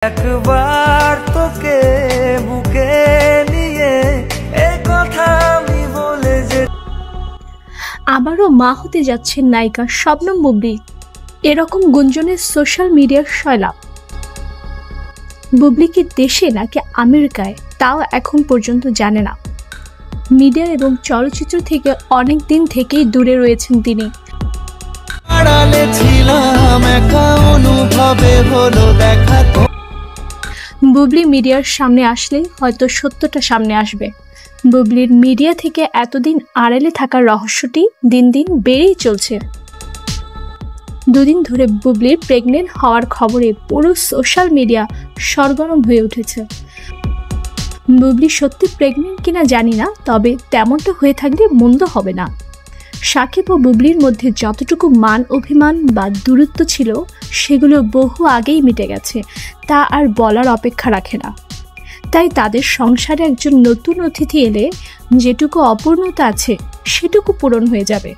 একবার তোকে বুকে নিয়ে এই কথা আমি বলে যে আবারও মা হতে যাচ্ছেন নায়িকা শবনম বুবলি। এরকম গুঞ্জনে সোশ্যাল মিডিয়ার সয়লাব। বুবলি কি দেশে নাকি আমেরিকায় তাও এখন পর্যন্ত জানে না। মিডিয়া এবং চলচ্চিত্র থেকে অনেক দিন থেকেই দূরে রয়েছেন তিনি। আড়ালে ছিলাম একা অনুভবে হলো দেখা। বুবলি মিডিয়ার সামনে আসলে হয়তো সত্যটা সামনে আসবে। বুবলির মিডিয়া থেকে এতদিন আড়ালে থাকার রহস্যটি দিন দিন বেড়েই চলছে। দুদিন ধরে বুবলির প্রেগনেন্ট হওয়ার খবরে পুরো সোশ্যাল মিডিয়া সরগরম হয়ে উঠেছে। বুবলি সত্যি প্রেগনেন্ট কিনা জানি না, তবে তেমনটা হয়ে থাকলে মন্দ হবে না। সাকিব ও বুবলির মধ্যে যতটুকু মান অভিমান বা দূরত্ব ছিল সেগুলো বহু আগেই মিটে গেছে, তা আর বলার অপেক্ষা রাখে না। তাই তাদের সংসারে একজন নতুন অতিথি এলে যেটুকু অপূর্ণতা আছে সেটুকু পূরণ হয়ে যাবে।